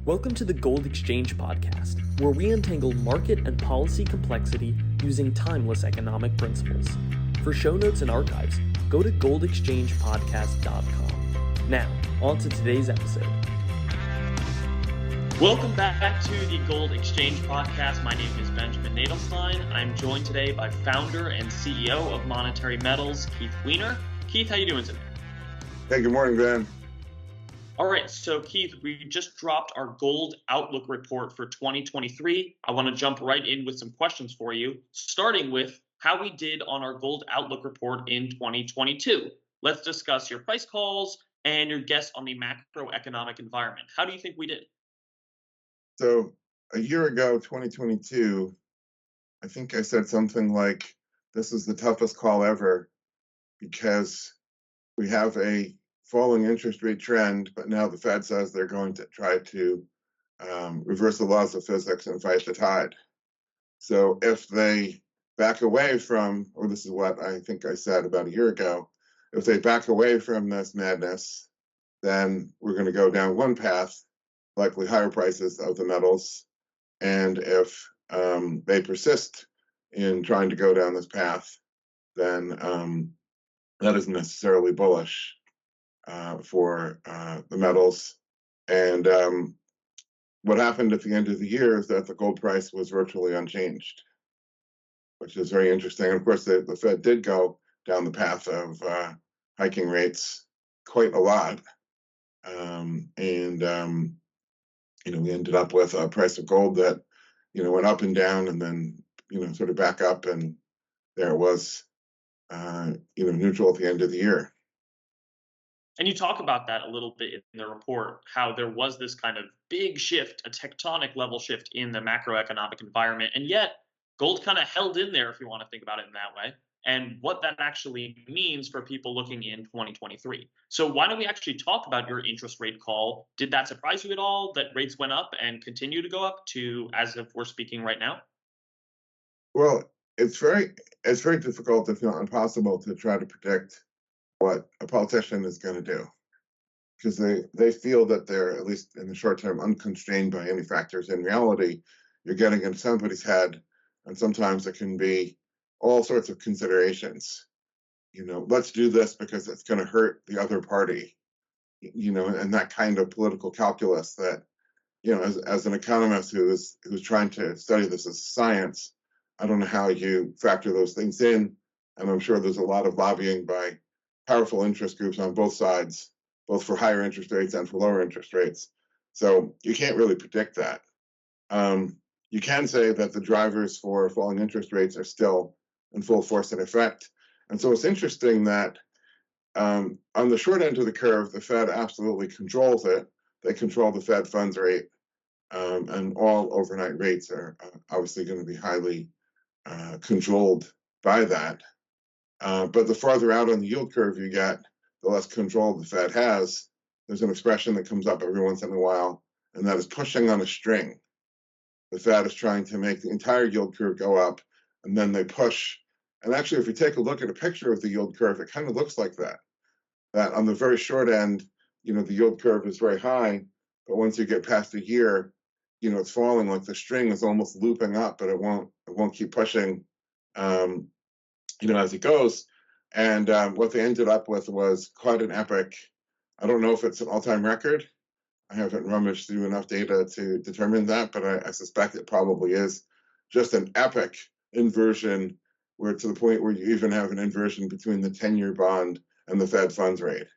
Welcome to the Gold Exchange Podcast, where we untangle market and policy complexity using timeless economic principles. For show notes and archives, go to goldexchangepodcast.com. Now, on to today's episode. Welcome back to the Gold Exchange Podcast. My name is Benjamin Nadelstein. I'm joined today by founder and CEO of Monetary Metals, Keith Weiner. Keith, how you doing today? Hey, good morning, Ben. All right, so Keith, we just dropped our gold outlook report for 2023. I want to jump right in with some questions for you, starting with how we did on our gold outlook report in 2022. Let's discuss your price calls and your guess on the macroeconomic environment. How do you think we did? So a year ago, 2022, I think I said something like, this is the toughest call ever because we have a falling interest rate trend, but now the Fed says they're going to try to reverse the laws of physics and fight the tide. So if they back away from, or this is what I think I said about a year ago, if they back away from this madness, then we're going to go down one path, likely higher prices of the metals. And if they persist in trying to go down this path, then that isn't necessarily bullish for the metals. And what happened at the end of the year is that the gold price was virtually unchanged, which is very interesting. And of course, the Fed did go down the path of hiking rates quite a lot. We ended up with a price of gold that, went up and down and then, sort of back up, and there it was, neutral at the end of the year. And you talk about that a little bit in the report, how there was this kind of big shift, a tectonic level shift in the macroeconomic environment, and yet gold kind of held in there, if you want to think about it in that way, and what that actually means for people looking in 2023. So why don't we actually talk about your interest rate call? Did that surprise you at all that rates went up and continue to go up to as if we're speaking right now? Well, it's very difficult, if not impossible, to try to predict what a politician is going to do, because they feel that they're, at least in the short term, unconstrained by any factors. In reality, you're getting in somebody's head, and sometimes it can be all sorts of considerations. Let's do this because it's going to hurt the other party, and that kind of political calculus that, as an economist who's trying to study this as science, I don't know how you factor those things in, and I'm sure there's a lot of lobbying by powerful interest groups on both sides, both for higher interest rates and for lower interest rates. So you can't really predict that. You can say that the drivers for falling interest rates are still in full force and effect. And so it's interesting that on the short end of the curve, the Fed absolutely controls it. They control the Fed funds rate, and all overnight rates are obviously going to be highly controlled by that. But the farther out on the yield curve you get, the less control the Fed has. There's an expression that comes up every once in a while, and that is pushing on a string. The Fed is trying to make the entire yield curve go up, and then they push. And actually, if you take a look at a picture of the yield curve, it kind of looks like that. That on the very short end, the yield curve is very high, but once you get past a year, it's falling, like the string is almost looping up, but it won't keep pushing as it goes. And what they ended up with was quite an epic, I don't know if it's an all-time record. I haven't rummaged through enough data to determine that, but I suspect it probably is just an epic inversion, where to the point where you even have an inversion between the 10-year bond and the Fed funds rate.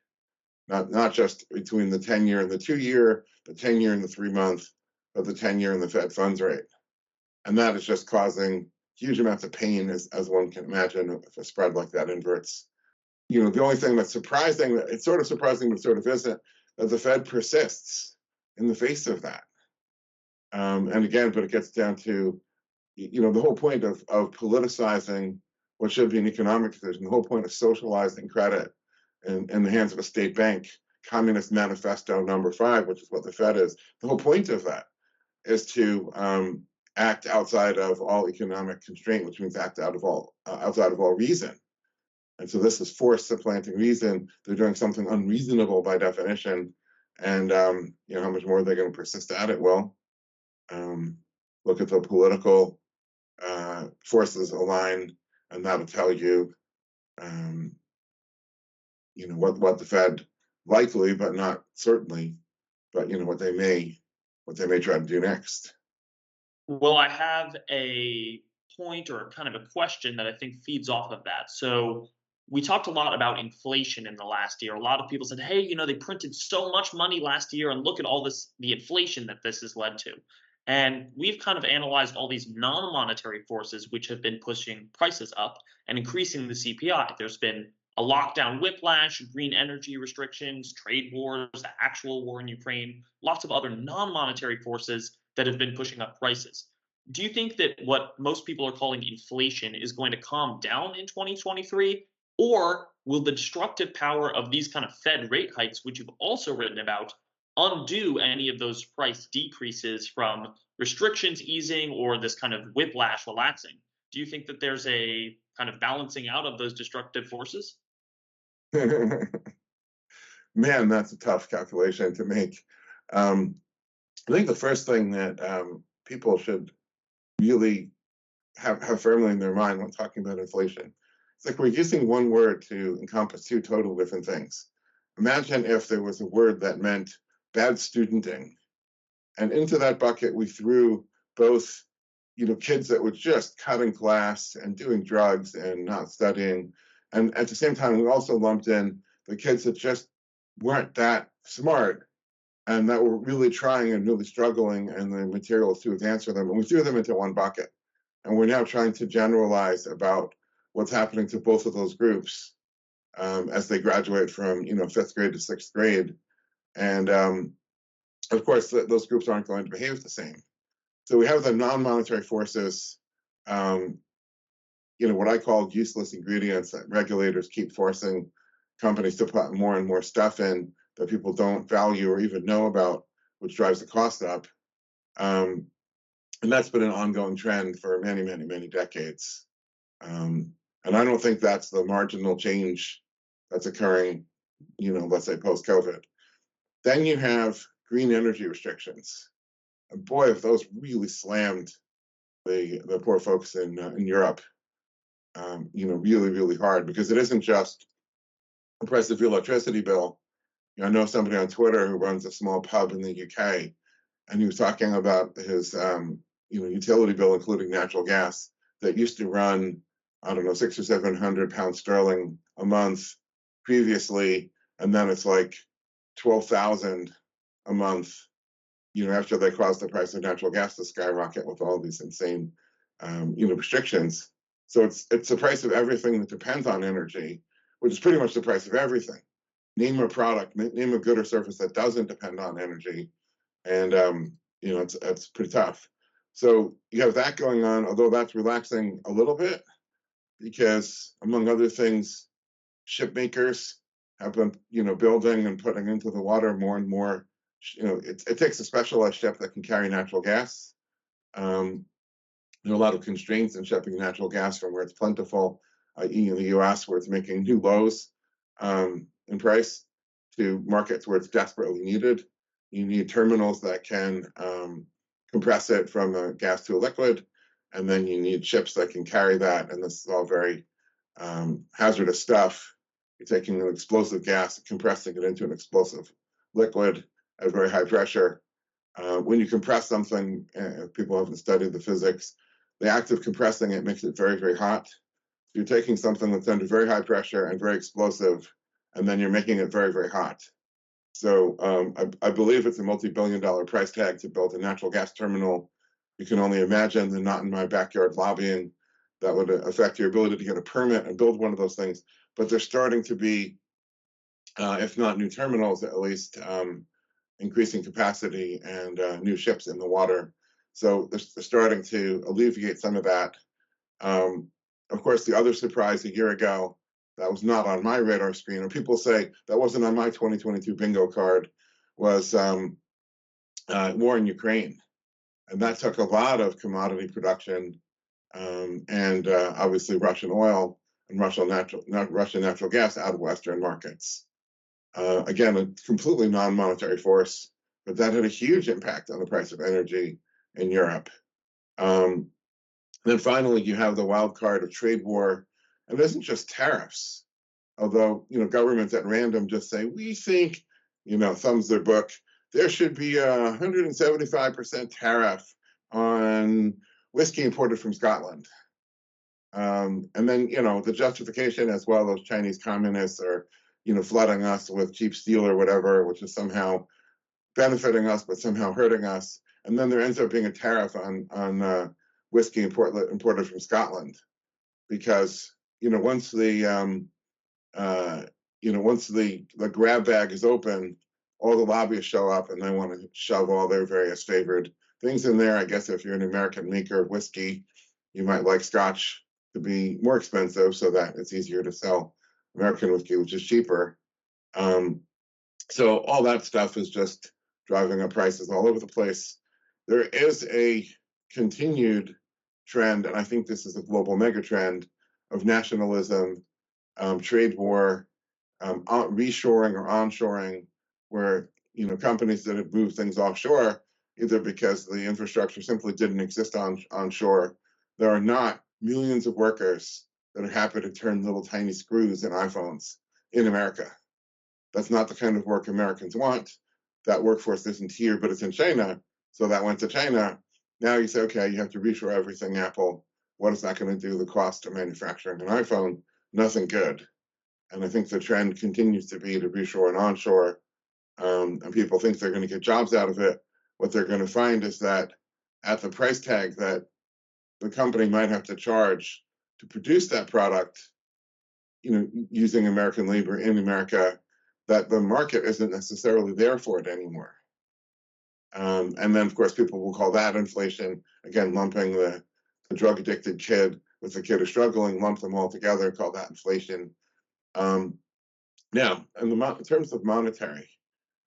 Not just between the 10-year and the 2-year, the 10-year and the 3-month, but the 10-year and the Fed funds rate. And that is just causing huge amounts of pain, as one can imagine, if a spread like that inverts. The only thing that's surprising, it's sort of surprising, but sort of isn't, that the Fed persists in the face of that. And again, but it gets down to, the whole point of politicizing what should be an economic decision, the whole point of socializing credit in the hands of a state bank, Communist Manifesto number 5, which is what the Fed is. The whole point of that is to act outside of all economic constraint, which means act outside of all reason. And so this is force supplanting reason. They're doing something unreasonable by definition, and how much more they're going to persist at it. Well, um, look at the political forces aligned, and that'll tell you, um, what the Fed likely, but not certainly, but what they may try to do next. Well, I have a point or kind of a question that I think feeds off of that. So, we talked a lot about inflation in the last year. A lot of people said, hey, they printed so much money last year, and look at all the inflation that this has led to. And we've kind of analyzed all these non monetary forces which have been pushing prices up and increasing the CPI. There's been a lockdown whiplash, green energy restrictions, trade wars, the actual war in Ukraine, lots of other non monetary forces that have been pushing up prices. Do you think that what most people are calling inflation is going to calm down in 2023? Or will the destructive power of these kind of Fed rate hikes, which you've also written about, undo any of those price decreases from restrictions easing or this kind of whiplash relaxing? Do you think that there's a kind of balancing out of those destructive forces? Man, that's a tough calculation to make. Um, I think the first thing that people should really have firmly in their mind when talking about inflation, it's like we're using one word to encompass two total different things. Imagine if there was a word that meant bad studenting, and into that bucket we threw both, kids that were just cutting class and doing drugs and not studying, and at the same time we also lumped in the kids that just weren't that smart and that were really trying and really struggling, and the materials to answer them, and we threw them into one bucket. And we're now trying to generalize about what's happening to both of those groups as they graduate from fifth grade to sixth grade, and of course those groups aren't going to behave the same. So we have the non-monetary forces, um, what I call useless ingredients that regulators keep forcing companies to put more and more stuff in that people don't value or even know about, which drives the cost up. Um, and that's been an ongoing trend for many, many, many decades. Um, and I don't think that's the marginal change that's occurring, let's say post COVID. Then you have green energy restrictions. And boy, if those really slammed the poor folks in Europe, really, really hard, because it isn't just the price of your electricity bill. I know somebody on Twitter who runs a small pub in the UK, and he was talking about his utility bill, including natural gas, that used to run, I don't know, 600 or 700 pounds sterling a month previously, and then it's like 12,000 a month. After they caused the price of natural gas to skyrocket with all these insane, restrictions. So it's the price of everything that depends on energy, which is pretty much the price of everything. Name a product, name a good or service that doesn't depend on energy, and it's pretty tough. So you have that going on, although that's relaxing a little bit because, among other things, ship makers have been building and putting into the water more and more. It takes a specialized ship that can carry natural gas. There are a lot of constraints in shipping natural gas from where it's plentiful, in the U.S., where it's making new lows in price, to markets where it's desperately needed. You need terminals that can compress it from a gas to a liquid, and then you need ships that can carry that. And this is all very hazardous stuff. You're taking an explosive gas, compressing it into an explosive liquid at very high pressure. When you compress something, if people haven't studied the physics, the act of compressing it makes it very, very hot. So you're taking something that's under very high pressure and very explosive, and then you're making it very, very hot. So I believe it's a multi-billion-dollar price tag to build a natural gas terminal. You can only imagine the not in my backyard lobbying that would affect your ability to get a permit and build one of those things. But there's starting to be, if not new terminals, at least increasing capacity and new ships in the water. So they're starting to alleviate some of that. Of course, the other surprise a year ago that was not on my radar screen, and people say that wasn't on my 2022 bingo card, was war in Ukraine. And that took a lot of commodity production and obviously Russian oil and Russian natural gas out of Western markets. Again, a completely non-monetary force, but that had a huge impact on the price of energy in Europe. Then finally, you have the wild card of trade war, and it isn't just tariffs. Although governments at random just say we think, thumbs their book, there should be a 175% tariff on whiskey imported from Scotland. And then the justification as well, those Chinese communists are flooding us with cheap steel or whatever, which is somehow benefiting us but somehow hurting us. And then there ends up being a tariff on whiskey imported from Scotland, because once the once the grab bag is open, all the lobbyists show up and they want to shove all their various favored things in there. I guess if you're an American maker of whiskey, you might like Scotch to be more expensive so that it's easier to sell American whiskey, which is cheaper. So all that stuff is just driving up prices all over the place. There is a continued trend, and I think this is a global mega trend, of nationalism, trade war, reshoring or onshoring, where companies that have moved things offshore, either because the infrastructure simply didn't exist onshore, there are not millions of workers that are happy to turn little tiny screws in iPhones in America. That's not the kind of work Americans want. That workforce isn't here, but it's in China. So that went to China. Now you say, okay, you have to reshore everything, Apple. What is that going to do? The cost of manufacturing an iPhone? Nothing good. And I think the trend continues to be to reshore and onshore. And people think they're going to get jobs out of it. What they're going to find is that at the price tag that the company might have to charge to produce that product, using American labor in America, that the market isn't necessarily there for it anymore. And then, of course, people will call that inflation. Again, lumping the drug-addicted kid with the kid who's struggling, lump them all together, call that inflation. Now, in terms of monetary,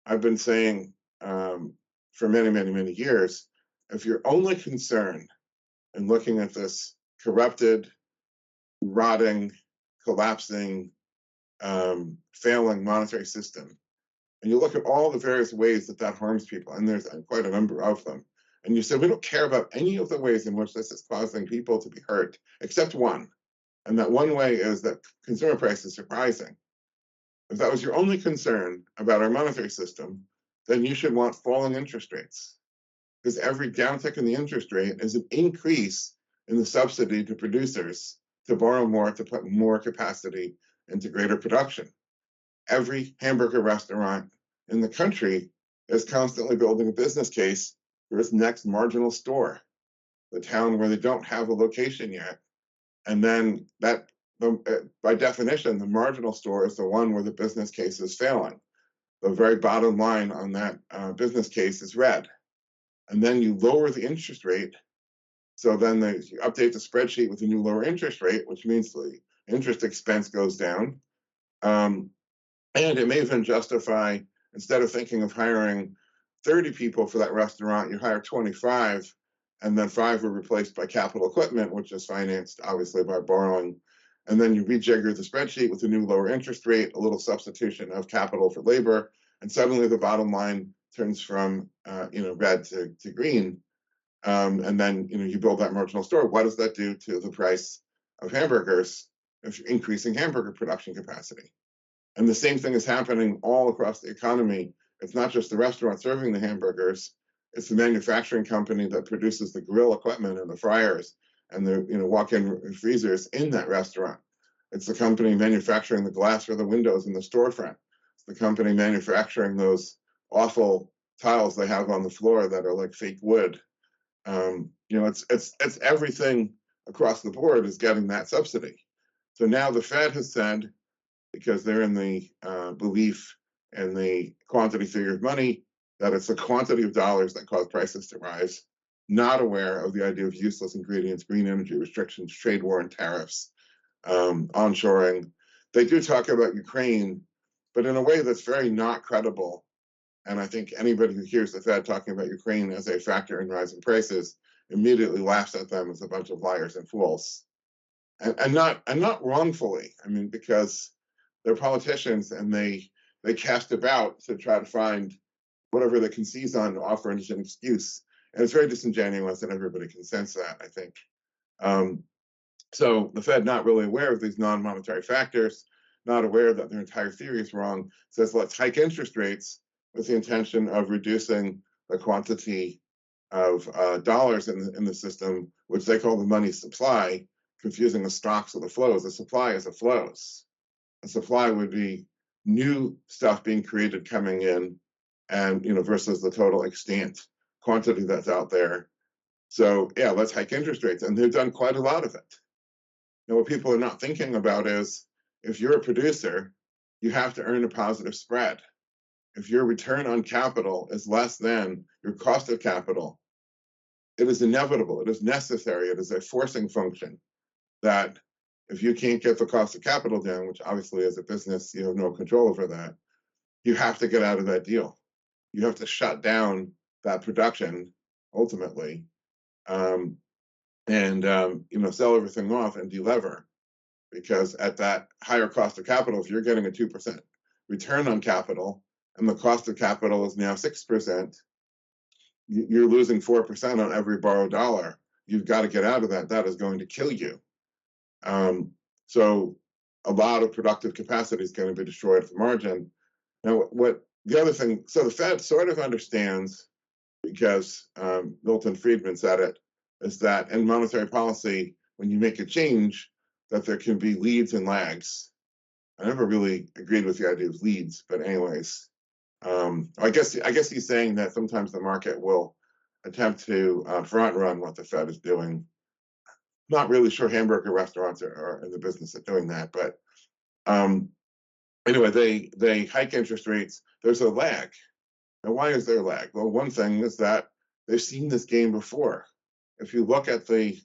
I've been saying for many, many, many years, if your only concern in looking at this corrupted, rotting, collapsing, failing monetary system, and you look at all the various ways that harms people, and there's quite a number of them, and you say, we don't care about any of the ways in which this is causing people to be hurt, except one. And that one way is that consumer prices are rising. If that was your only concern about our monetary system, then you should want falling interest rates, because every downtick in the interest rate is an increase in the subsidy to producers to borrow more, to put more capacity into greater production. Every hamburger restaurant in the country is constantly building a business case for its next marginal store, the town where they don't have a location yet. And then that, by definition, the marginal store is the one where the business case is failing. The very bottom line on that business case is red. And then you lower the interest rate. So then you update the spreadsheet with a new lower interest rate, which means the interest expense goes down. And it may even justify, instead of thinking of hiring 30 people for that restaurant, you hire 25, and then 5 are replaced by capital equipment, which is financed, obviously, by borrowing. And then you rejigger the spreadsheet with a new lower interest rate, a little substitution of capital for labor, and suddenly the bottom line turns from red to green. And then you build that marginal store. What does that do to the price of hamburgers if you're increasing hamburger production capacity? And the same thing is happening all across the economy. It's not just the restaurant serving the hamburgers. It's the manufacturing company that produces the grill equipment and the fryers and the walk-in freezers in that restaurant. It's the company manufacturing the glass for the windows in the storefront. It's the company manufacturing those awful tiles they have on the floor that are like fake wood. It's everything across the board is getting that subsidy. So now the Fed has said, because they're in the belief in the quantity theory of money, that it's the quantity of dollars that cause prices to rise, not aware of the idea of useless ingredients, green energy restrictions, trade war and tariffs, onshoring. They do talk about Ukraine, but in a way that's very not credible. And I think anybody who hears the Fed talking about Ukraine as a factor in rising prices immediately laughs at them as a bunch of liars and fools. And not wrongfully. I mean, because they're politicians and they they cast about to try to find whatever they can seize on to offer as an excuse. And it's very disingenuous, and everybody can sense that, I think. So the Fed, not really aware of these non-monetary factors, not aware that their entire theory is wrong, says let's hike interest rates with the intention of reducing the quantity of dollars in the system, which they call the money supply, confusing the stocks with the flows. The supply is the flows. The supply would be new stuff being created coming in, and versus the total extant quantity that's out there. So yeah, let's hike interest rates, and they've done quite a lot of it. Now, what people are not thinking about is if you're a producer, you have to earn a positive spread. If your return on capital is less than your cost of capital, it is inevitable, it is necessary, it is a forcing function that if you can't get the cost of capital down, which obviously as a business you have no control over that, you have to get out of that deal. You have to shut down that production ultimately, and sell everything off and delever, because at that higher cost of capital, if you're getting a 2% return on capital and the cost of capital is now 6%, you're losing 4% on every borrowed dollar. You've got to get out of that. That is going to kill you. So a lot of productive capacity is going to be destroyed at the margin. Now, what the other thing, so the Fed sort of understands, because Milton Friedman said it, is that in monetary policy, when you make a change, that there can be leads and lags. I never really agreed with the idea of leads, but anyways, I guess he's saying that sometimes the market will attempt to front run what the Fed is doing. Not really sure hamburger restaurants are in the business of doing that, but anyway, they hike interest rates. There's a lag. Now, why is there a lag? Well, one thing is that they've seen this game before. If you look at the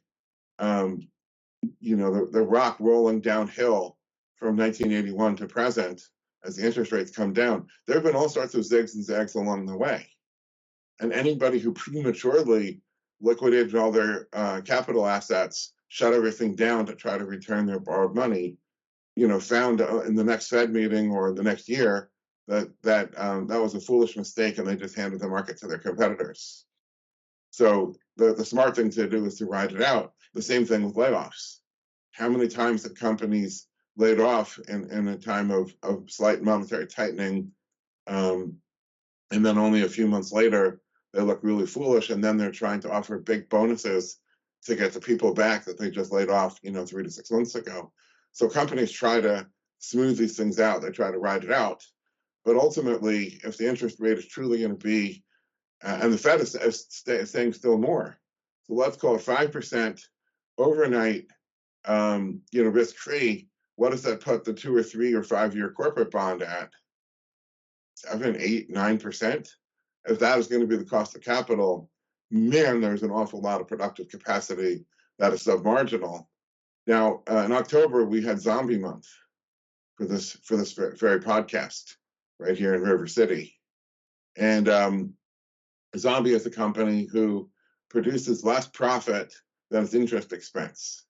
rock rolling downhill from 1981 to present, as the interest rates come down, there have been all sorts of zigs and zags along the way. And anybody who prematurely liquidated all their capital assets, shut everything down to try to return their borrowed money, found in the next Fed meeting or the next year that was a foolish mistake, and they just handed the market to their competitors. So the smart thing to do is to ride it out. The same thing with layoffs. How many times have companies laid off in a time of slight monetary tightening, and then only a few months later they look really foolish, and then they're trying to offer big bonuses to get the people back that they just laid off 3 to 6 months ago. So companies try to smooth these things out. They try to ride it out. But ultimately, if the interest rate is truly going to be, and the Fed is saying still more, so let's call it 5% overnight, risk-free. What does that put the 2 or 3 or 5 year corporate bond at? 7, 8, 9%. If that is going to be the cost of capital, man, there's an awful lot of productive capacity that is submarginal. Now, in October, we had Zombie Month for this very podcast right here in River City, and Zombie is a company who produces less profit than its interest expense.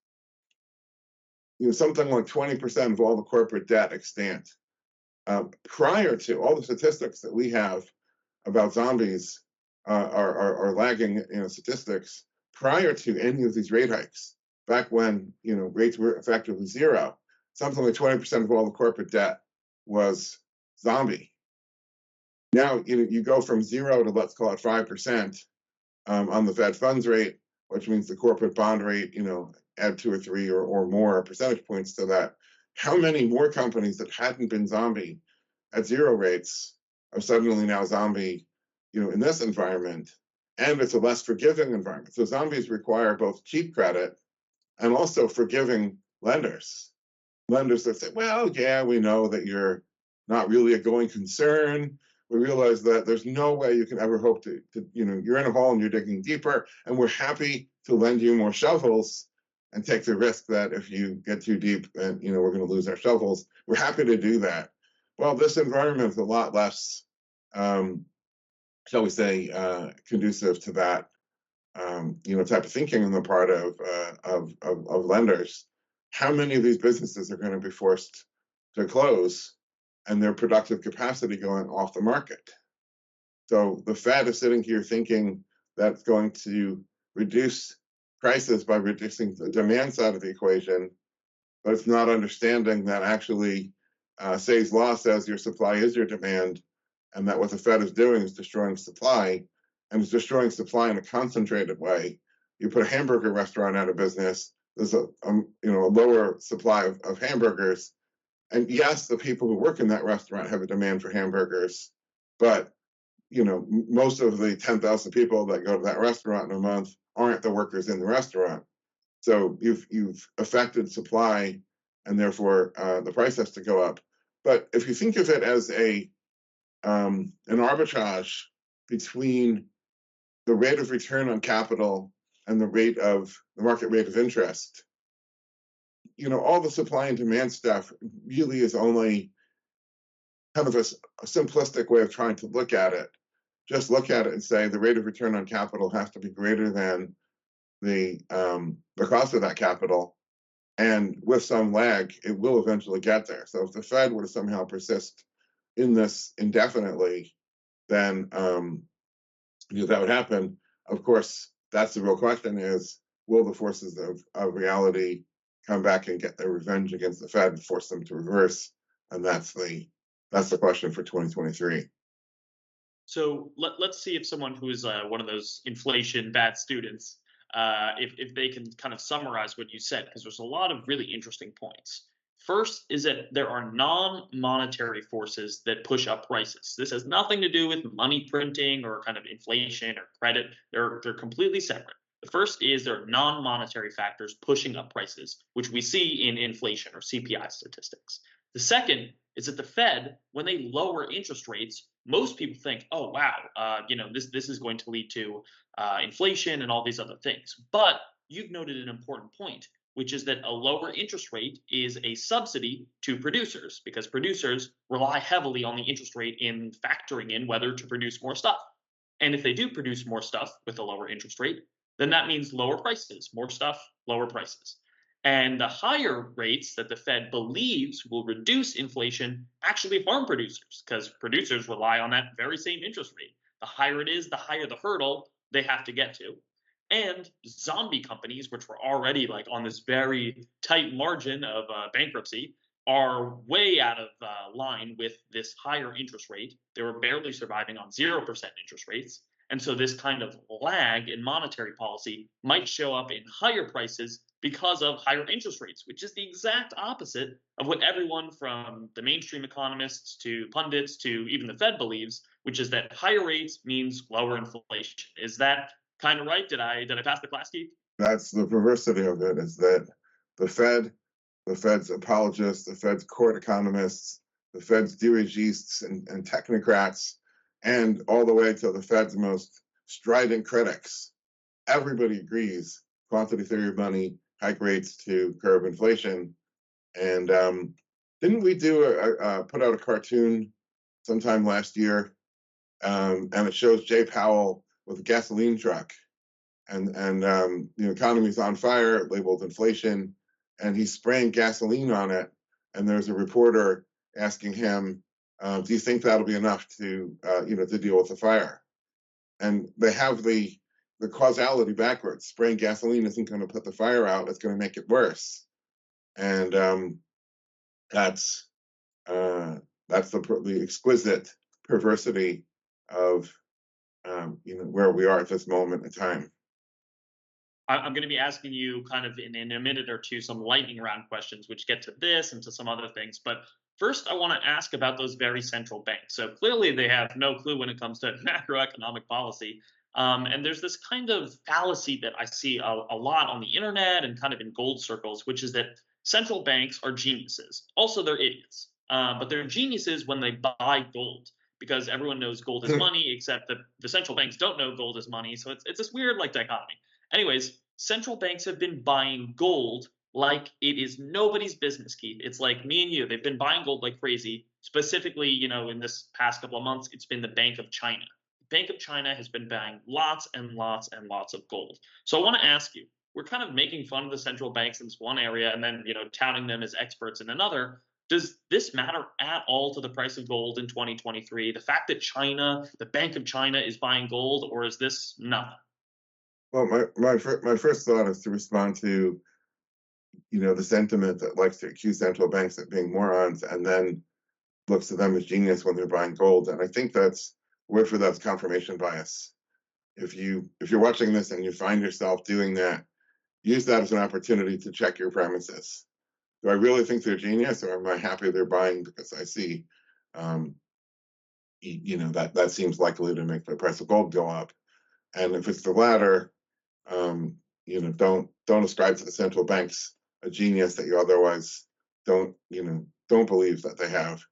Something like 20% of all the corporate debt extant. Prior to all the statistics that we have about zombies are lagging statistics prior to any of these rate hikes, back when rates were effectively zero, something like 20% of all the corporate debt was zombie. Now you go from 0 to, let's call it 5% on the Fed funds rate, which means the corporate bond rate, add 2 or 3 or more percentage points to that. How many more companies that hadn't been zombie at 0 rates are suddenly now zombie, in this environment? And it's a less forgiving environment. So zombies require both cheap credit and also forgiving lenders. Lenders that say, well, yeah, we know that you're not really a going concern. We realize that there's no way you can ever hope to you're in a hole and you're digging deeper, and we're happy to lend you more shovels and take the risk that if you get too deep, then we're going to lose our shovels. We're happy to do that. Well, this environment is a lot less, shall we say, conducive to that, type of thinking on the part of lenders. How many of these businesses are going to be forced to close and their productive capacity going off the market. So the Fed is sitting here thinking that's going to reduce prices by reducing the demand side of the equation, but it's not understanding that actually Say's law says your supply is your demand, and that what the Fed is doing is destroying supply, and it's destroying supply in a concentrated way. You put a hamburger restaurant out of business, there's a lower supply of hamburgers, and yes, the people who work in that restaurant have a demand for hamburgers, but most of the 10,000 people that go to that restaurant in a month aren't the workers in the restaurant. So you've affected supply, and therefore the price has to go up. But if you think of it as an arbitrage between the rate of return on capital and the market rate of interest, all the supply and demand stuff really is only kind of a simplistic way of trying to look at it. Just look at it and say the rate of return on capital has to be greater than the cost of that capital, and with some lag, it will eventually get there. So if the Fed were to somehow persist in this indefinitely, then that would happen. Of course, that's the real question: is will the forces of reality come back and get their revenge against the Fed and force them to reverse? And that's the question for 2023. So let's see if someone who's one of those inflation bad students, if they can kind of summarize what you said, because there's a lot of really interesting points. First is that there are non-monetary forces that push up prices. This has nothing to do with money printing or kind of inflation or credit. They're completely separate. The first is there are non-monetary factors pushing up prices, which we see in inflation or CPI statistics. The second is that the Fed, when they lower interest rates, most people think, oh wow, this is going to lead to inflation and all these other things. But you've noted an important point, which is that a lower interest rate is a subsidy to producers, because producers rely heavily on the interest rate in factoring in whether to produce more stuff. And if they do produce more stuff with a lower interest rate, then that means lower prices, more stuff, lower prices. And the higher rates that the Fed believes will reduce inflation actually harm producers, because producers rely on that very same interest rate. The higher it is, the higher the hurdle they have to get to. And zombie companies, which were already like on this very tight margin of bankruptcy, are way out of line with this higher interest rate. They were barely surviving on 0% interest rates. And so this kind of lag in monetary policy might show up in higher prices because of higher interest rates, which is the exact opposite of what everyone from the mainstream economists to pundits to even the Fed believes, which is that higher rates means lower inflation. Is that kind of right? Did I pass the class, Keith? That's the perversity of it, is that the Fed's apologists, the Fed's court economists, the Fed's dirigistes and technocrats, and all the way to the Fed's most strident critics, everybody agrees quantitative theory of money, hike rates to curb inflation. And didn't we put out a cartoon sometime last year, and it shows Jay Powell with a gasoline truck, and the economy's on fire, labeled inflation, and he's spraying gasoline on it, and there's a reporter asking him, do you think that'll be enough to deal with the fire? And they have the causality backwards. Spraying gasoline isn't going to put the fire out; it's going to make it worse. And that's the exquisite perversity of where we are at this moment in time. I'm going to be asking you kind of in a minute or two some lightning round questions, which get to this and to some other things. But first, I want to ask about those very central banks. So clearly, they have no clue when it comes to macroeconomic policy. And there's this kind of fallacy that I see a lot on the internet and kind of in gold circles, which is that central banks are geniuses. Also, they're idiots. But they're geniuses when they buy gold, because everyone knows gold is money, except that the central banks don't know gold is money. So it's this weird dichotomy. Anyways, central banks have been buying gold like it is nobody's business, Keith. It's like me and you. They've been buying gold like crazy. Specifically, in this past couple of months, it's been the Bank of China. The Bank of China has been buying lots and lots and lots of gold. So I want to ask you, we're kind of making fun of the central banks in this one area and then, touting them as experts in another. Does this matter at all to the price of gold in 2023? The fact that China, the Bank of China, is buying gold, or is this nothing? Well, my first thought is to respond to the sentiment that likes to accuse central banks of being morons, and then looks to them as genius when they're buying gold. And I think that's confirmation bias. If you're watching this and you find yourself doing that, use that as an opportunity to check your premises. Do I really think they're genius, or am I happy they're buying because I see, um, that seems likely to make the price of gold go up? And if it's the latter, um, don't ascribe to the central banks a genius that you otherwise don't believe that they have.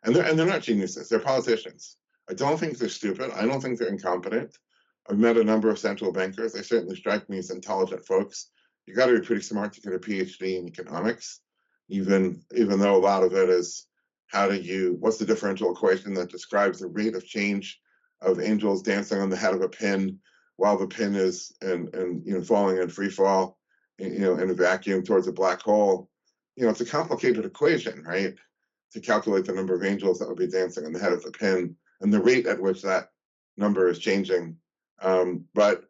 And they're not geniuses. They're politicians. I don't think they're stupid. I don't think they're incompetent. I've met a number of central bankers. They certainly strike me as intelligent folks. You got to be pretty smart to get a PhD in economics, even though a lot of it is what's the differential equation that describes the rate of change of angels dancing on the head of a pin while the pin is and falling in free fall, in a vacuum towards a black hole. It's a complicated equation, right? To calculate the number of angels that would be dancing on the head of the pin and the rate at which that number is changing. But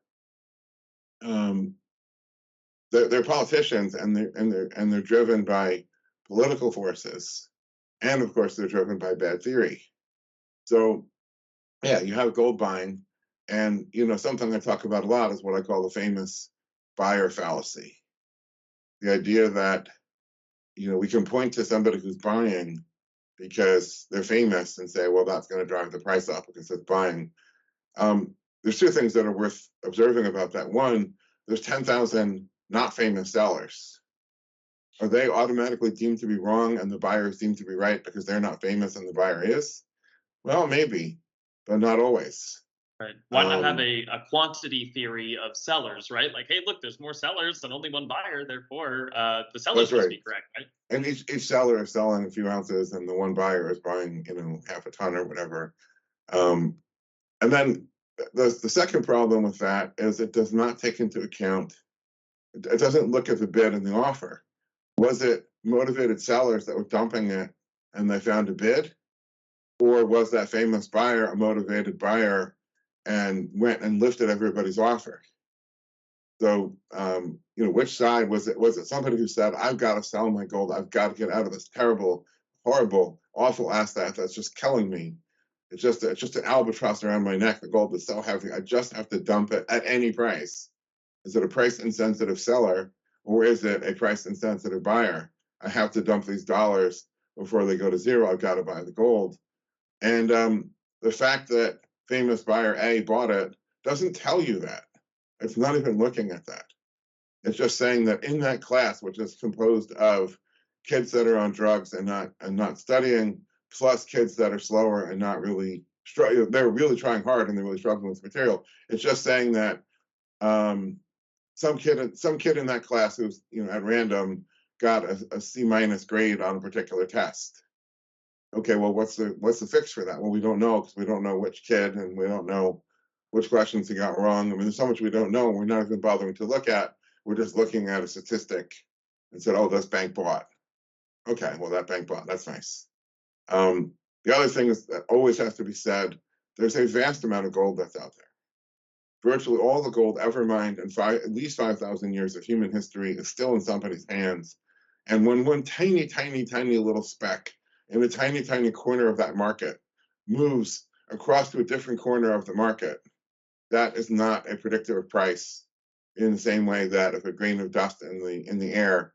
they're politicians, and they're driven by political forces, and of course they're driven by bad theory. So yeah, you have gold buying, and something I talk about a lot is what I call the famous buyer fallacy. The idea that we can point to somebody who's buying because they're famous and say, well, that's going to drive the price up because it's buying. There's two things that are worth observing about that. One, there's 10,000 not famous sellers. Are they automatically deemed to be wrong and the buyer is deemed to be right because they're not famous and the buyer is? Well, maybe, but not always. Right. Why not have a quantity theory of sellers, right? Like, hey, look, there's more sellers than only one buyer, therefore the sellers That's must right. be correct, right? And each seller is selling a few ounces, and the one buyer is buying, half a ton or whatever. And then the second problem with that is it does not take into account. It doesn't look at the bid and the offer. Was it motivated sellers that were dumping it, and they found a bid, or was that famous buyer a motivated buyer and went and lifted everybody's offer? So, which side was it? Was it somebody who said, "I've got to sell my gold. I've got to get out of this terrible, horrible, awful asset that's just killing me. It's just an albatross around my neck. The gold is so heavy. I just have to dump it at any price." Is it a price insensitive seller, or is it a price insensitive buyer? I have to dump these dollars before they go to zero. I've got to buy the gold. And the fact that famous buyer A bought it doesn't tell you that. It's not even looking at that. It's just saying that in that class, which is composed of kids that are on drugs and not studying, plus kids that are slower and not really they're really trying hard and they're really struggling with material. It's just saying that some kid in that class who's at random got a C- grade on a particular test. Okay, well, what's the fix for that? Well, we don't know because we don't know which kid and we don't know which questions he got wrong. I mean, there's so much we don't know. We're not even bothering to look at. We're just looking at a statistic and said, oh, this bank bought. Okay, well, that bank bought. That's nice. The other thing is that always has to be said, there's a vast amount of gold that's out there. Virtually all the gold ever mined in at least 5,000 years of human history is still in somebody's hands. And when one tiny, tiny, tiny little speck in a tiny, tiny corner of that market moves across to a different corner of the market, that is not a predictor of price in the same way that if a grain of dust in the air,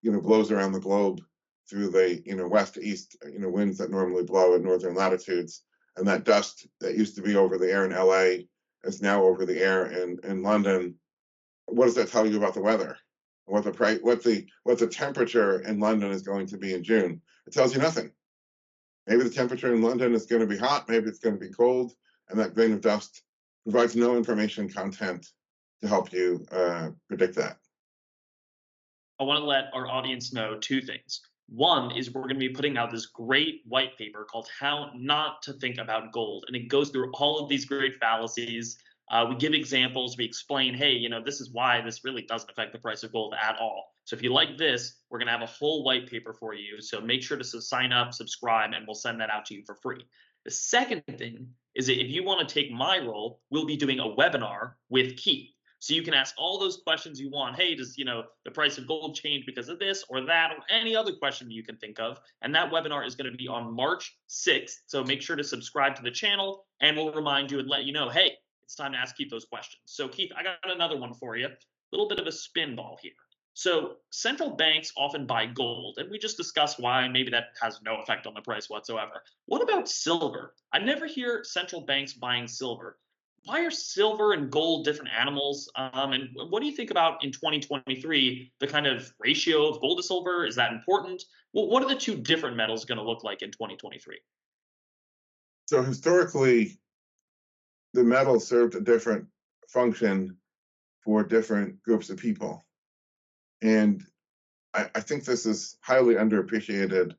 blows around the globe through the west to east, winds that normally blow at northern latitudes, and that dust that used to be over the air in LA is now over the air in London. What does that tell you about the weather? What the temperature in London is going to be in June? It tells you nothing. Maybe the temperature in London is going to be hot, maybe it's going to be cold, and that grain of dust provides no information content to help you predict that. I want to let our audience know two things. One is we're going to be putting out this great white paper called How Not to Think About Gold. And it goes through all of these great fallacies, We give examples. We explain, hey, this is why this really doesn't affect the price of gold at all. So if you like this, we're going to have a whole white paper for you. So make sure to sign up, subscribe, and we'll send that out to you for free. The second thing is that if you want to take my role, we'll be doing a webinar with Keith. So you can ask all those questions you want. Hey, does the price of gold change because of this or that or any other question you can think of? And that webinar is going to be on March 6th. So make sure to subscribe to the channel, and we'll remind you and let you know, hey, it's time to ask Keith those questions. So Keith, I got another one for you. A little bit of a spin ball here. So central banks often buy gold, and we just discussed why maybe that has no effect on the price whatsoever. What about silver? I never hear central banks buying silver. Why are silver and gold different animals? And what do you think about in 2023, the kind of ratio of gold to silver? Is that important? Well, what are the two different metals going to look like in 2023? So historically, the metal served a different function for different groups of people. And I think this is highly underappreciated.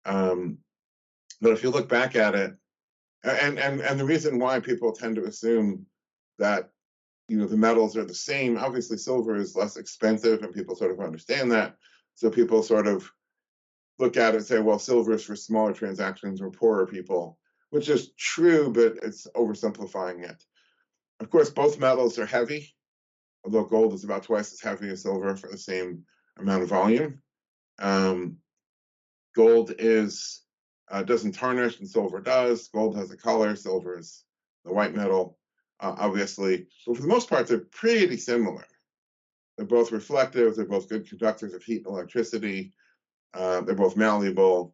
But if you look back at it, and the reason why people tend to assume that the metals are the same, obviously silver is less expensive, and people sort of understand that. So people sort of look at it and say, well, silver is for smaller transactions or poorer people, which is true, but it's oversimplifying it. Of course, both metals are heavy, although gold is about twice as heavy as silver for the same amount of volume. Gold doesn't tarnish and silver does. Gold has a color, silver is the white metal, obviously. But for the most part, they're pretty similar. They're both reflective. They're both good conductors of heat and electricity. They're both malleable.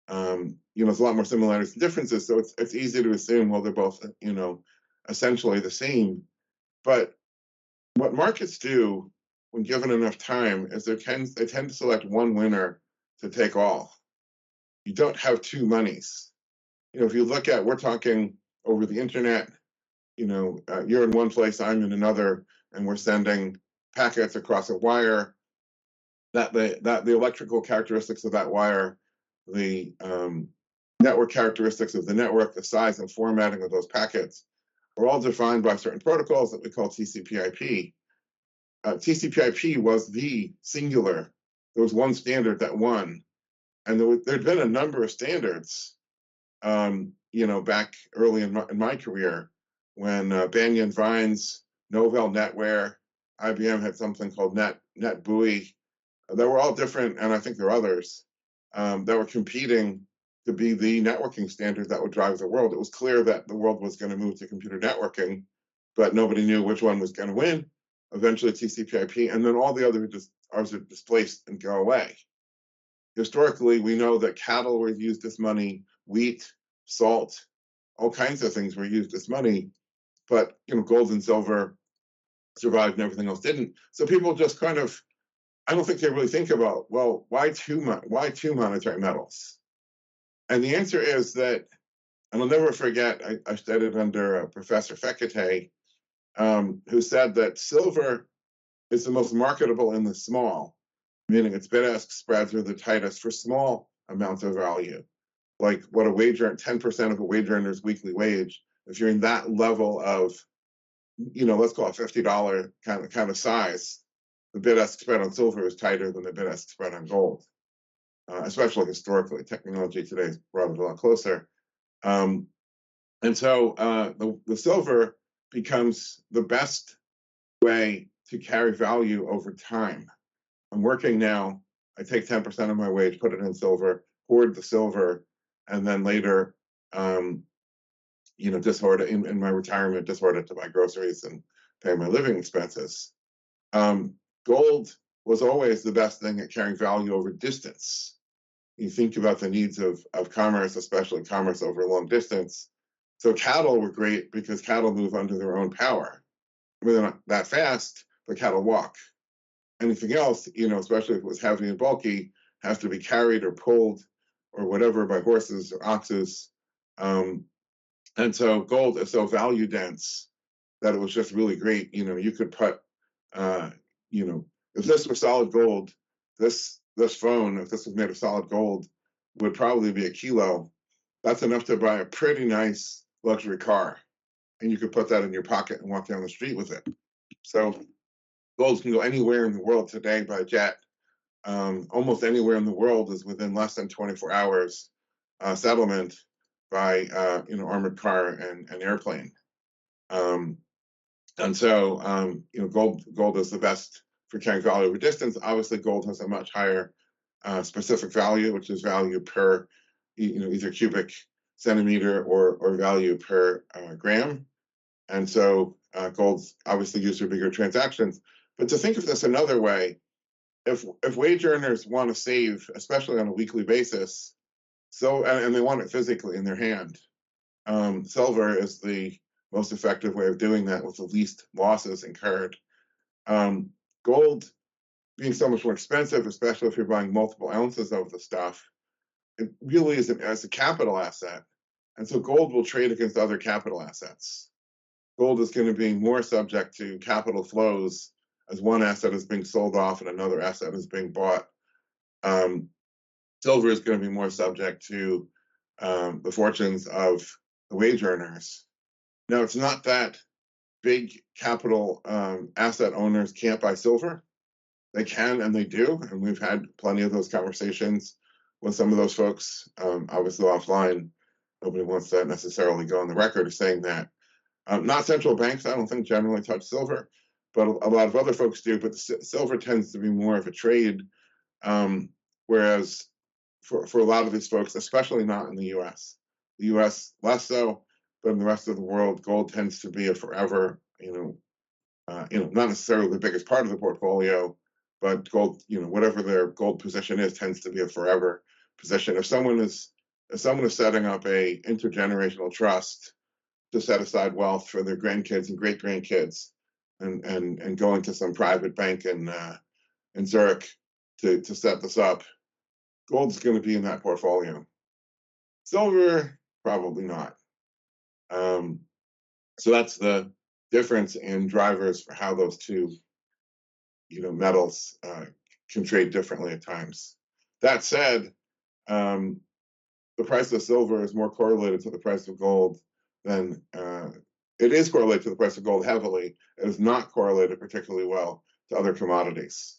There's a lot more similarities and differences, so it's easy to assume, well, they're both, essentially the same. But what markets do when given enough time is they tend to select one winner to take all. You don't have two monies. If you look at, we're talking over the internet, you're in one place, I'm in another, and we're sending packets across a wire. That the electrical characteristics of that wire, the network characteristics of the network, the size and formatting of those packets are all defined by certain protocols that we call TCP/IP. TCP/IP was the singular. There was one standard that won, and there'd been a number of standards, back early in my career when Banyan Vines, Novell NetWare, IBM had something called NetBUI. They were all different, and I think there are others that were competing to be the networking standard that would drive the world. It was clear that the world was going to move to computer networking, but nobody knew which one was going to win. Eventually TCP/IP, and then all the others are displaced and go away. Historically, we know that cattle were used as money, wheat, salt, all kinds of things were used as money, but gold and silver survived and everything else didn't. So people just kind of, I don't think they really think about, well, why two monetary metals? And the answer is that, and I'll never forget, I studied under Professor Fekete, who said that silver is the most marketable in the small, meaning its bid-ask spreads are the tightest for small amounts of value, like what 10% of a wage earner's weekly wage. If you're in that level of, let's call it $50 kind of size, the bid-ask spread on silver is tighter than the bid-ask spread on gold, especially historically. Technology today is brought it a lot closer. And so the silver becomes the best way to carry value over time. I'm working now, I take 10% of my wage, put it in silver, hoard the silver, and then later, just hoard it in my retirement, just hoard it to buy groceries and pay my living expenses. Gold was always the best thing at carrying value over distance. You think about the needs of commerce, especially commerce over a long distance. So cattle were great because cattle move under their own power. I mean, they're not that fast, but cattle walk. Anything else, especially if it was heavy and bulky, has to be carried or pulled or whatever by horses or oxes. And so gold is so value dense that it was just really great. You could put, if this were solid gold, this phone, if this was made of solid gold, would probably be a kilo. That's enough to buy a pretty nice luxury car. and you could put that in your pocket and walk down the street with it. So gold can go anywhere in the world today by jet. Almost anywhere in the world is within less than 24 hours settlement by armored car and airplane. And so gold is the best for carrying value over distance. Obviously, gold has a much higher specific value, which is value per either cubic centimeter or value per gram. And so gold's obviously used for bigger transactions. But to think of this another way, if wage earners want to save, especially on a weekly basis, and they want it physically in their hand, silver is the most effective way of doing that with the least losses incurred. Gold being so much more expensive, especially if you're buying multiple ounces of the stuff, it really is as a capital asset. And so gold will trade against other capital assets. Gold is going to be more subject to capital flows as one asset is being sold off and another asset is being bought. Silver is going to be more subject to the fortunes of the wage earners. Now, it's not that big capital asset owners can't buy silver. They can and they do, and we've had plenty of those conversations with some of those folks, obviously offline. Nobody wants to necessarily go on the record as saying that. Not central banks, I don't think, generally touch silver, but a lot of other folks do. But silver tends to be more of a trade, whereas for a lot of these folks, especially not in the U.S., the U.S. less so, but in the rest of the world, gold tends to be a forever, not necessarily the biggest part of the portfolio, but gold, whatever their gold position is, tends to be a forever position. If someone is setting up a intergenerational trust to set aside wealth for their grandkids and great grandkids, and going to some private bank in Zurich to set this up, gold's going to be in that portfolio. Silver, probably not. So that's the difference in drivers for how those two, metals can trade differently at times. That said, the price of silver is more correlated to the price of gold than it is correlated to the price of gold heavily. It is not correlated particularly well to other commodities.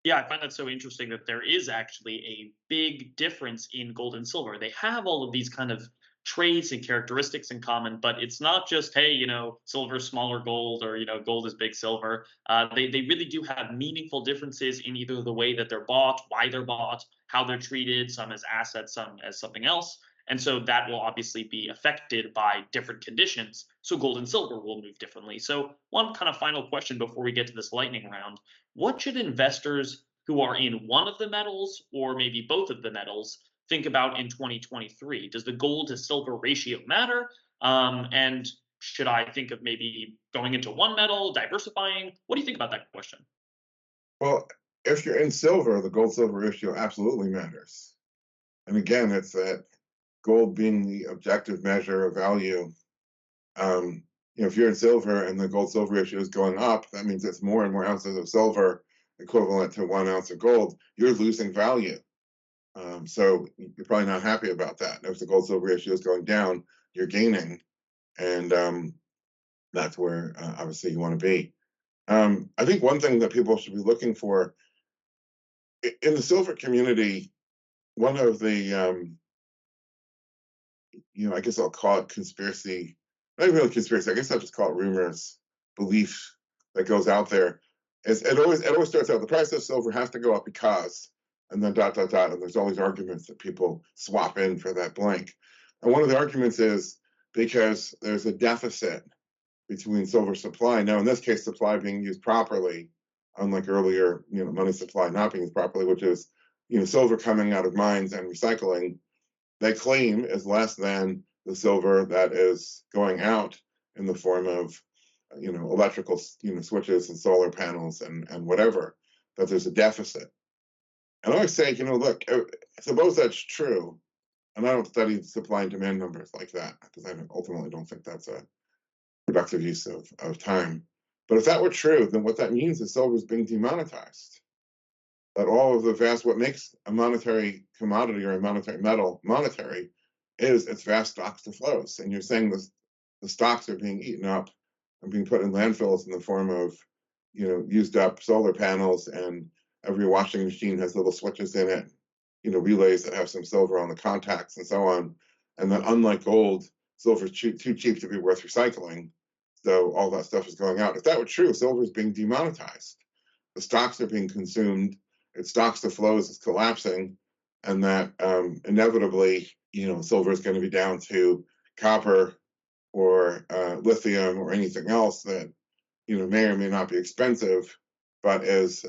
Yeah, I find that so interesting that there is actually a big difference in gold and silver. They have all of these kind of traits and characteristics in common, but it's not just, hey, silver's smaller gold, or, gold is big silver. They really do have meaningful differences in either the way that they're bought, why they're bought, how they're treated, some as assets, some as something else. And so that will obviously be affected by different conditions. So gold and silver will move differently. So, one kind of final question before we get to this lightning round: what should investors who are in one of the metals, or maybe both of the metals, think about in 2023? Does the gold to silver ratio matter? And should I think of maybe going into one metal, diversifying? What do you think about that question? Well, if you're in silver, the gold silver ratio absolutely matters. And again, it's that gold being the objective measure of value. If you're in silver and the gold silver ratio is going up, that means it's more and more ounces of silver equivalent to 1 ounce of gold. You're losing value. So you're probably not happy about that. If the gold silver ratio is going down, you're gaining. And that's where obviously you want to be. I think one thing that people should be looking for in the silver community, one of the I guess I'll call it conspiracy, not really conspiracy, I guess I'll just call it rumors, belief that goes out there. Is it always starts out, the price of silver has to go up because, and then dot, dot, dot, and there's all these arguments that people swap in for that blank. And one of the arguments is because there's a deficit between silver supply. Now, in this case, supply being used properly, unlike earlier, money supply not being used properly, which is, silver coming out of mines and recycling, they claim is less than the silver that is going out in the form of, electrical, switches and solar panels and whatever, that there's a deficit. And I always say, look, suppose that's true, and I don't study supply and demand numbers like that, because I ultimately don't think that's a productive use of time. But if that were true, then what that means is silver is being demonetized. That all of what makes a monetary commodity or a monetary metal monetary is its vast stocks to flows. And you're saying this, the stocks are being eaten up and being put in landfills in the form of, used up solar panels, and every washing machine has little switches in it, relays that have some silver on the contacts and so on. And that unlike gold, silver is too cheap to be worth recycling. So all that stuff is going out. If that were true, silver is being demonetized. The stocks are being consumed. It stops the flows is collapsing, and that inevitably, silver is going to be down to copper or lithium or anything else that may or may not be expensive, but is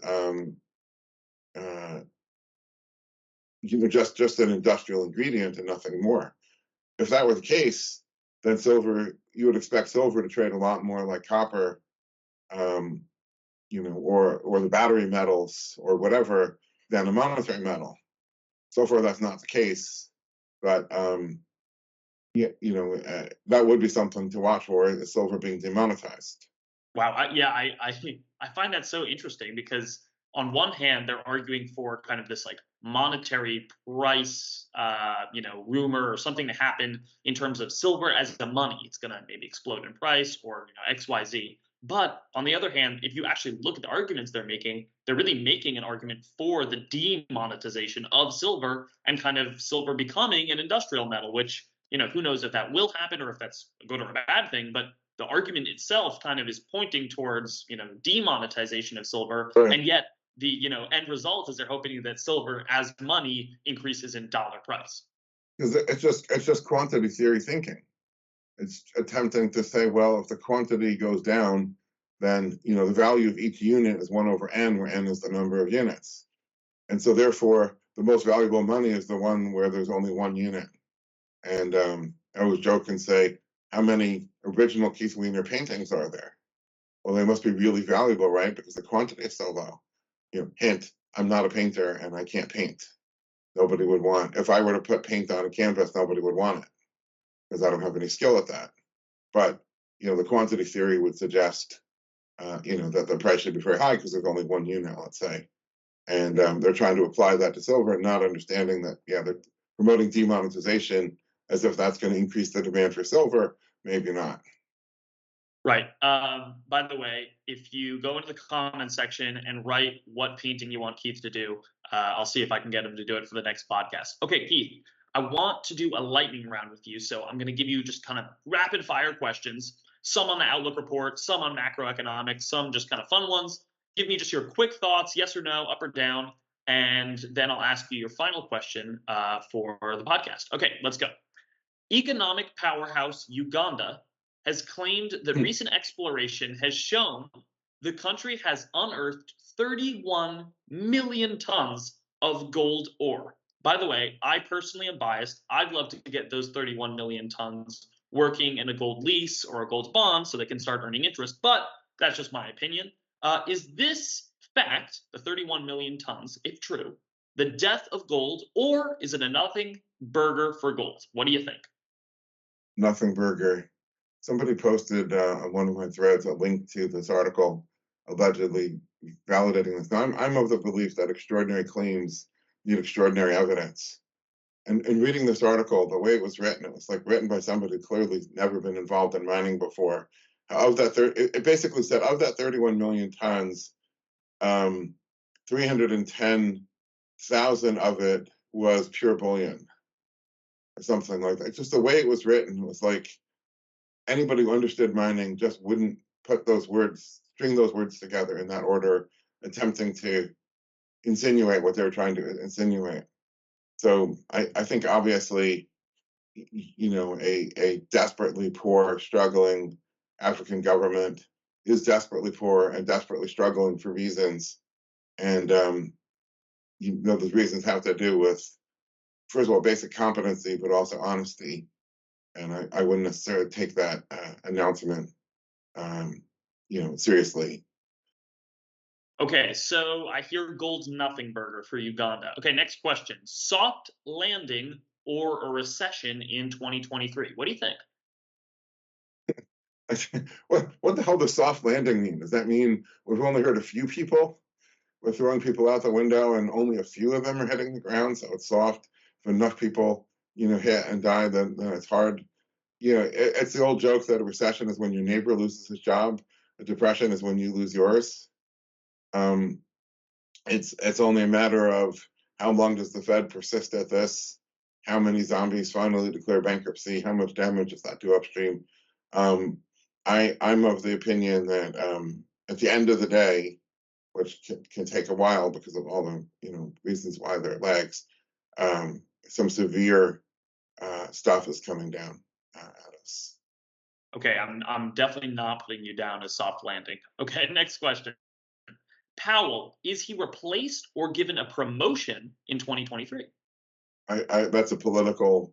just an industrial ingredient and nothing more. If that were the case, then you would expect silver to trade a lot more like copper, or the battery metals or whatever, than a monetary metal. So far, that's not the case, but that would be something to watch for: is silver being demonetized. Wow. I find that so interesting because on one hand they're arguing for kind of this like monetary price, rumor or something to happen in terms of silver as the money. It's gonna maybe explode in price or X Y Z. But on the other hand, if you actually look at the arguments they're making, they're really making an argument for the demonetization of silver and kind of silver becoming an industrial metal, which who knows if that will happen or if that's a good or a bad thing. But the argument itself kind of is pointing towards demonetization of silver, Right. and yet the end result is they're hoping that silver as money increases in dollar price. Because it's just quantity theory thinking. It's attempting to say, well, if the quantity goes down, then the value of each unit is 1 over n, where n is the number of units, and so therefore the most valuable money is the one where there's only 1 unit. And I always joke and say, how many original Keith Weiner paintings are there? Well, they must be really valuable, right? Because the quantity is so low. Hint, I'm not a painter and I can't paint. Nobody would want, if I were to put paint on a canvas, nobody would want it because I don't have any skill at that. But, the quantity theory would suggest, that the price should be very high because there's only 1 unit, let's say. And they're trying to apply that to silver and not understanding that, they're promoting demonetization as if that's going to increase the demand for silver. Maybe not. Right. By the way, if you go into the comment section and write what painting you want Keith to do, I'll see if I can get him to do it for the next podcast. Okay, Keith, I want to do a lightning round with you. So I'm going to give you just kind of rapid fire questions, some on the Outlook report, some on macroeconomics, some just kind of fun ones. Give me just your quick thoughts, yes or no, up or down, and then I'll ask you your final question for the podcast. Okay, let's go. Economic powerhouse Uganda has claimed that recent exploration has shown the country has unearthed 31 million tons of gold ore. By the way, I personally am biased. I'd love to get those 31 million tons working in a gold lease or a gold bond so they can start earning interest, but that's just my opinion. Is this fact, the 31 million tons, if true, the death of gold, or is it a nothing burger for gold? What do you think? Nothing burger. Somebody posted on one of my threads a link to this article allegedly validating this. Now, I'm of the belief that extraordinary claims need extraordinary evidence. And in reading this article, the way it was like written by somebody who clearly never been involved in mining before. Of that, it basically said of that 31 million tons, 310,000 of it was pure bullion, or something like that. Just the way it was written was like anybody who understood mining just wouldn't string those words together in that order, attempting to insinuate what they were trying to insinuate. So I think obviously, a desperately poor, struggling African government is desperately poor and desperately struggling for reasons. And, those reasons have to do with, first of all, basic competency, but also honesty. And I wouldn't necessarily take that announcement, seriously. Okay, so I hear gold's nothing burger for Uganda. Okay, next question. Soft landing or a recession in 2023? What do you think? What the hell does soft landing mean? Does that mean we've only heard a few people? We're throwing people out the window and only a few of them are hitting the ground, so it's soft. If enough people, hit and die, then it's hard. it's the old joke that a recession is when your neighbor loses his job. A depression is when you lose yours. Um, it's only a matter of how long does the Fed persist at this? How many zombies finally declare bankruptcy? How much damage does that do upstream? Um, I'm of the opinion that at the end of the day, which can take a while because of all the reasons why there are lags, some severe stuff is coming down at us. Okay, I'm definitely not putting you down as soft landing. Okay, next question. Powell, is he replaced or given a promotion in 2023? That's a political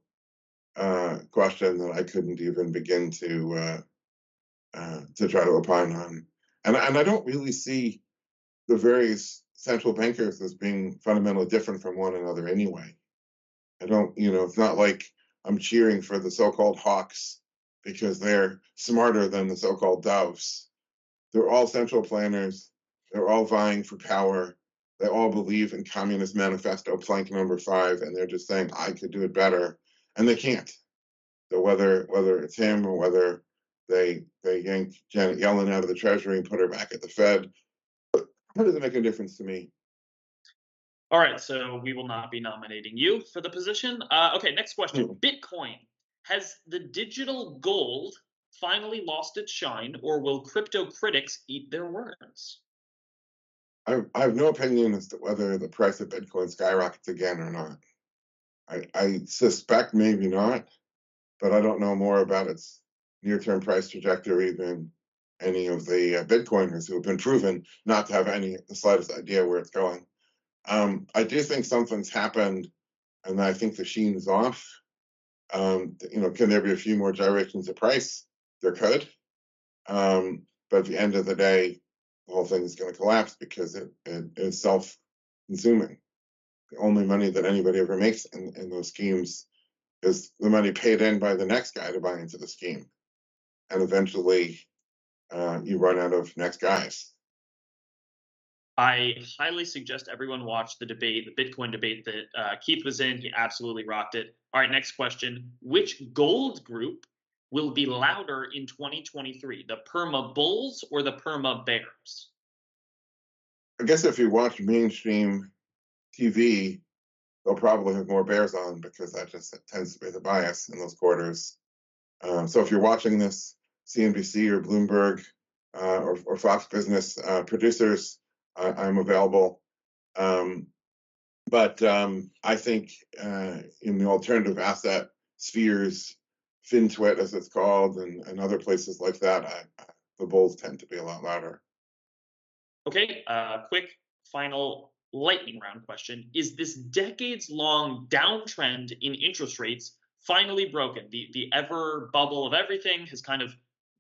question that I couldn't even begin to try to opine on, and I don't really see the various central bankers as being fundamentally different from one another anyway. I don't, it's not like I'm cheering for the so-called hawks because they're smarter than the so-called doves. They're all central planners. They're all vying for power. They all believe in Communist Manifesto plank number 5, and they're just saying, I could do it better. And they can't. So whether it's him or whether they yank Janet Yellen out of the Treasury and put her back at the Fed, how does it make a difference to me? All right, so we will not be nominating you for the position. Okay, next question. Hmm. Bitcoin. Has the digital gold finally lost its shine, or will crypto critics eat their words? I have no opinion as to whether the price of Bitcoin skyrockets again or not. I suspect maybe not, but I don't know more about its near-term price trajectory than any of the Bitcoiners who have been proven not to have the slightest idea where it's going. I do think something's happened, and I think the sheen is off. Can there be a few more gyrations of price? There could, but at the end of the day, the whole thing is going to collapse because it is self-consuming. The only money that anybody ever makes in those schemes is the money paid in by the next guy to buy into the scheme, and eventually you run out of next guys. I highly suggest everyone watch the debate, the Bitcoin debate that Keith was in. He absolutely rocked it. All right, next question. Which gold group will be louder in 2023? The Perma Bulls or the Perma Bears? I guess if you watch mainstream TV, they'll probably have more bears on because that just tends to be the bias in those quarters. So if you're watching this, CNBC or Bloomberg or Fox Business producers, I'm available. But I think in the alternative asset spheres, FinTwit as it's called, and other places like that, the bulls tend to be a lot louder. Okay, quick final lightning round question. Is this decades long downtrend in interest rates finally broken? The ever bubble of everything has kind of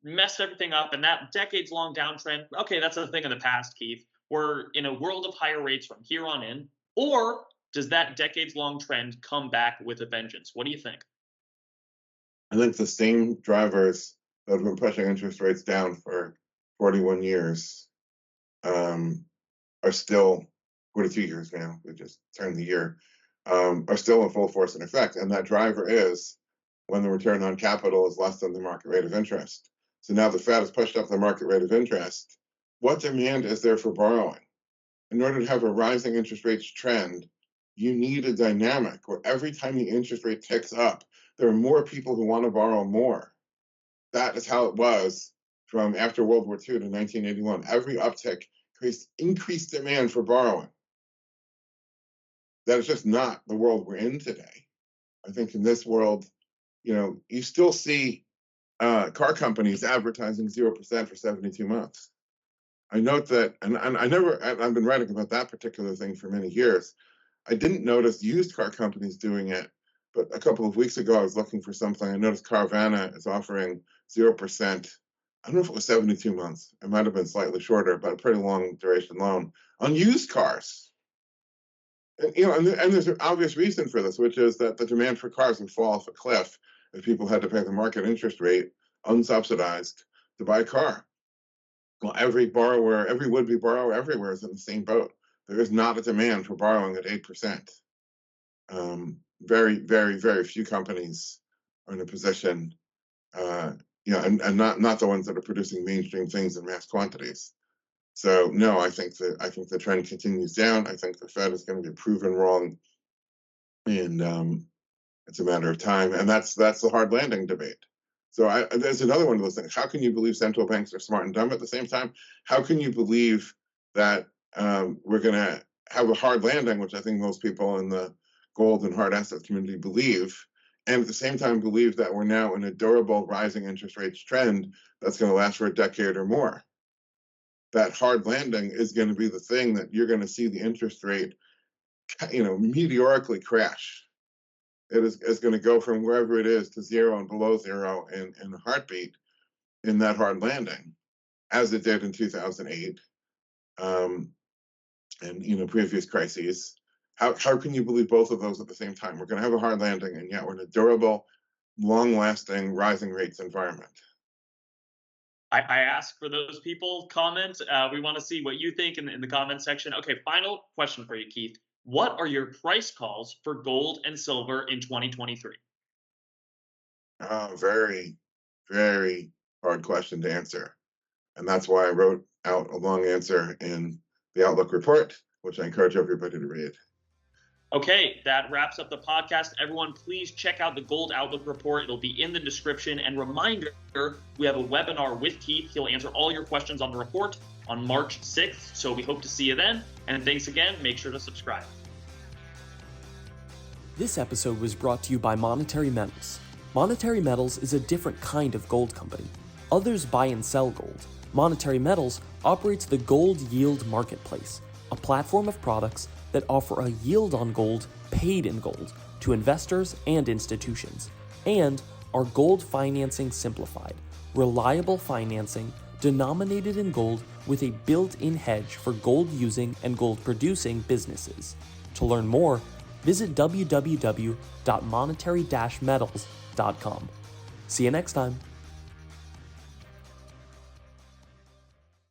messed everything up, and that decades long downtrend, okay, that's a thing of the past, Keith. We're in a world of higher rates from here on in. Or does that decades long trend come back with a vengeance? What do you think? I think the same drivers that have been pushing interest rates down for 41 years um, are still 42 years now. We just turned the year. Are still in full force and effect, and that driver is when the return on capital is less than the market rate of interest. So now the Fed has pushed up the market rate of interest. What demand is there for borrowing? In order to have a rising interest rates trend, you need a dynamic where every time the interest rate ticks up, there are more people who want to borrow more. That is how it was from after World War II to 1981. Every uptick creates increased demand for borrowing. That is just not the world we're in today. I think in this world, you still see car companies advertising 0% for 72 months. I note that, and I've been writing about that particular thing for many years. I didn't notice used car companies doing it, but a couple of weeks ago, I was looking for something. I noticed Carvana is offering 0%. I don't know if it was 72 months. It might have been slightly shorter, but a pretty long duration loan on used cars. And there's an obvious reason for this, which is that the demand for cars would fall off a cliff if people had to pay the market interest rate unsubsidized to buy a car. Well, every would-be borrower everywhere is in the same boat. There is not a demand for borrowing at 8%. Very, very, very few companies are in a position and not the ones that are producing mainstream things in mass quantities. So no, I think the trend continues down. I think the Fed is going to be proven wrong, and it's a matter of time. And that's the hard landing debate. So there's another one of those things. How can you believe central banks are smart and dumb at the same time? How can you believe that we're going to have a hard landing, which I think most people in the gold and hard asset community believe, and at the same time believe that we're now in a durable rising interest rates trend that's going to last for a decade or more? That hard landing is going to be the thing that you're going to see the interest rate, meteorically crash. It is going to go from wherever it is to zero and below zero in a heartbeat in that hard landing, as it did in 2008 and previous crises. How can you believe both of those at the same time? We're going to have a hard landing, and yet we're in a durable, long-lasting, rising rates environment. I ask for those people comment. We want to see what you think in the comment section. Okay, final question for you, Keith. What are your price calls for gold and silver in 2023? Very, very hard question to answer. And that's why I wrote out a long answer in the Outlook report, which I encourage everybody to read. Okay, that wraps up the podcast. Everyone, please check out the Gold Outlook report. It'll be in the description. And reminder, we have a webinar with Keith. He'll answer all your questions on the report on March 6th. So we hope to see you then. And thanks again. Make sure to subscribe. This episode was brought to you by Monetary Metals. Monetary Metals is a different kind of gold company. Others buy and sell gold. Monetary Metals operates the Gold Yield Marketplace, a platform of products that offer a yield on gold paid in gold to investors and institutions, and are gold financing simplified, reliable financing denominated in gold with a built-in hedge for gold-using and gold-producing businesses. To learn more, visit www.monetary-metals.com. See you next time.